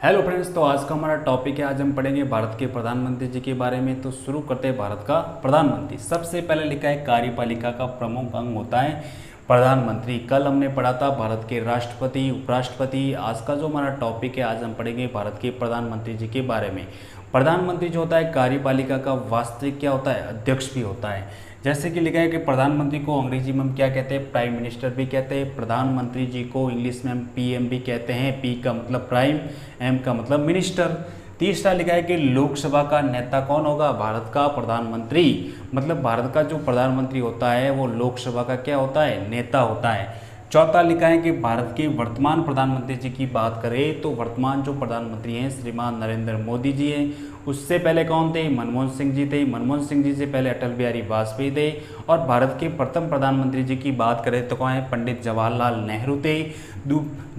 Hello friends, तो आज का हमारा टॉपिक है। आज हम पढ़ेंगे भारत के प्रधानमंत्री जी के बारे में। तो शुरू करते हैं भारत का प्रधानमंत्री। सबसे पहले लिखा है कार्यपालिका का प्रमुख अंग होता है प्रधानमंत्री। कल हमने पढ़ा था भारत के राष्ट्रपति, उपराष्ट्रपति। आज का जो हमारा टॉपिक है, आज हम पढ़ेंगे भारत के प्रधानमंत्री जी के बारे में। प्रधानमंत्री जो होता है कार्यपालिका का वास्तविक क्या होता है, अध्यक्ष भी होता है। जैसे कि लिखा है कि प्रधानमंत्री को अंग्रेजी में हम क्या कहते हैं, प्राइम मिनिस्टर भी कहते हैं। प्रधानमंत्री जी को इंग्लिश में हम पीएम भी कहते हैं। पी का मतलब प्राइम, एम का मतलब मिनिस्टर। तीसरा लिखा है कि लोकसभा का नेता कौन होगा, भारत का प्रधानमंत्री। मतलब भारत का जो प्रधानमंत्री होता है वो लोकसभा का क्या होता है, नेता होता है। चौथा लिखा है कि भारत के वर्तमान प्रधानमंत्री जी की बात करें तो वर्तमान जो प्रधानमंत्री हैं श्रीमान नरेंद्र मोदी जी हैं। उससे पहले कौन थे, मनमोहन सिंह जी थे। मनमोहन सिंह जी से पहले अटल बिहारी वाजपेयी थे। और भारत के प्रथम प्रधानमंत्री जी की बात करें तो कौन है, पंडित जवाहरलाल नेहरू थे।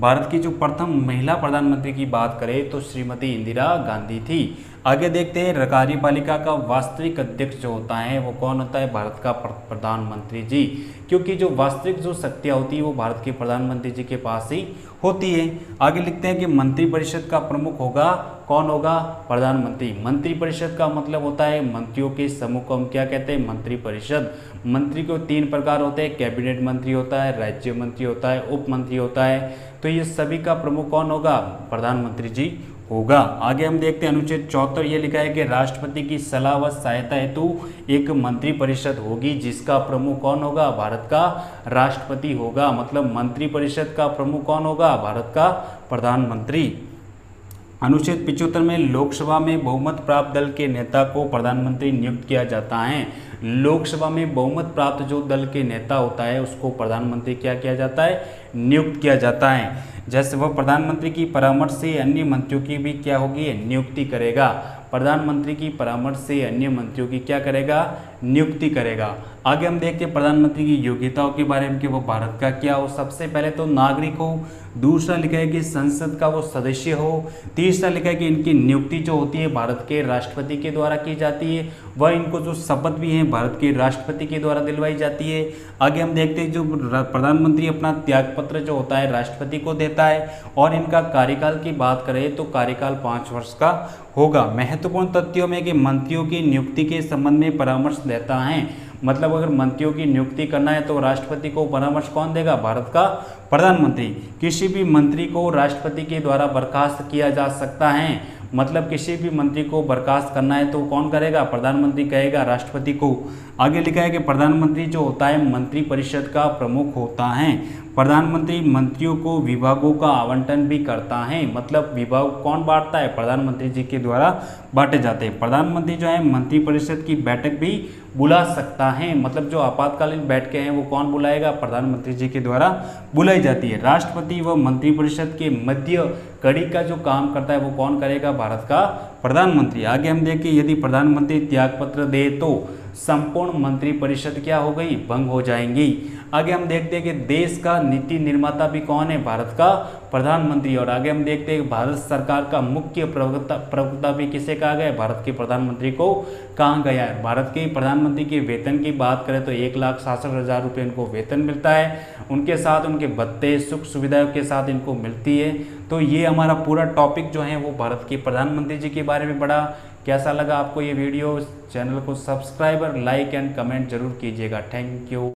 भारत की जो प्रथम महिला प्रधानमंत्री की बात करें तो श्रीमती इंदिरा गांधी थी। आगे देखते हैं कार्यपालिका का वास्तविक अध्यक्ष जो होता है वो कौन होता है, भारत का प्रधानमंत्री जी। क्योंकि जो वास्तविक जो शक्तियाँ होती है वो भारत के प्रधानमंत्री जी के पास ही होती है। आगे लिखते हैं कि मंत्रिपरिषद का प्रमुख होगा, कौन होगा, प्रधानमंत्री। मंत्रिपरिषद का मतलब होता है मंत्रियों के समूह को हम क्या कहते हैं, मंत्रिपरिषद। मंत्री को तीन प्रकार होते हैं, कैबिनेट मंत्री होता है, राज्य मंत्री होता है, उप मंत्री होता है। तो ये सभी का प्रमुख कौन होगा, प्रधानमंत्री जी होगा। आगे हम देखते हैं अनुच्छेद 74, ये लिखा है कि राष्ट्रपति की सलाह व सहायता हेतु एक मंत्रिपरिषद होगी जिसका प्रमुख कौन होगा, भारत का राष्ट्रपति होगा। मतलब मंत्रिपरिषद का प्रमुख कौन होगा, भारत का प्रधानमंत्री। अनुच्छेद 75 में लोकसभा में बहुमत प्राप्त दल के नेता को प्रधानमंत्री नियुक्त किया जाता है। लोकसभा में बहुमत प्राप्त जो दल के नेता होता है उसको प्रधानमंत्री क्या किया जाता है, नियुक्त किया जाता है। जैसे वह प्रधानमंत्री की परामर्श से अन्य मंत्रियों की भी क्या होगी, नियुक्ति करेगा। प्रधानमंत्री की परामर्श से अन्य मंत्रियों की क्या करेगा, नियुक्ति करेगा। आगे हम देखते हैं प्रधानमंत्री की योग्यताओं के बारे में कि वो भारत का क्या हो। सबसे पहले तो नागरिक हो। दूसरा लिखा है कि संसद का वो सदस्य हो। तीसरा लिखा है कि इनकी नियुक्ति जो होती है भारत के राष्ट्रपति के द्वारा की जाती है। वह इनको जो शपथ भी है भारत के राष्ट्रपति के द्वारा दिलवाई जाती है। आगे हम देखते हैं जो प्रधानमंत्री अपना त्यागपत्र जो होता है राष्ट्रपति को देता है। और इनका कार्यकाल की बात करें तो कार्यकाल 5 वर्ष का होगा। महत्वपूर्ण तथ्यों में कि मंत्रियों की नियुक्ति के संबंध में परामर्श देता है। मतलब अगर मंत्रियों की नियुक्ति करना है तो राष्ट्रपति को परामर्श कौन देगा, भारत का प्रधानमंत्री। किसी भी मंत्री को राष्ट्रपति के द्वारा बर्खास्त किया जा सकता है। मतलब किसी भी मंत्री को बर्खास्त करना है तो कौन करेगा, प्रधानमंत्री कहेगा राष्ट्रपति को। आगे लिखा है कि प्रधानमंत्री जो होता है मंत्रिपरिषद का प्रमुख होता है। प्रधानमंत्री मंत्रियों को विभागों का आवंटन भी करता है। मतलब विभाग कौन बांटता है, प्रधानमंत्री जी के द्वारा बांटे जाते हैं। प्रधानमंत्री जो है मंत्रिपरिषद की बैठक भी बुला सकता है। मतलब जो आपातकालीन बैठकें हैं वो कौन बुलाएगा, प्रधानमंत्री जी के द्वारा बुलाई जाती है। राष्ट्रपति व मंत्रिपरिषद के मध्य कड़ी का जो काम करता है वो कौन करेगा, भारत का प्रधानमंत्री। आगे हम देखें यदि प्रधानमंत्री त्यागपत्र दे तो संपूर्ण मंत्रिपरिषद क्या हो गई, भंग हो जाएंगी। आगे हम देखते हैं कि देश का नीति निर्माता भी कौन है, भारत का प्रधानमंत्री। और आगे हम देखते हैं कि भारत सरकार का मुख्य प्रवक्ता भी किसे कहा गया है, भारत के प्रधानमंत्री को कहा गया है। भारत के प्रधानमंत्री के वेतन की बात करें तो 1,67,000 रुपये इनको वेतन मिलता है। उनके साथ उनके भत्ते सुख सुविधाओं के साथ इनको मिलती है। तो ये हमारा पूरा टॉपिक जो है वो भारत के प्रधानमंत्री जी के बारे में पढ़ा। कैसा लगा आपको ये वीडियो, चैनल को सब्सक्राइब और लाइक एंड कमेंट जरूर कीजिएगा। Thank you.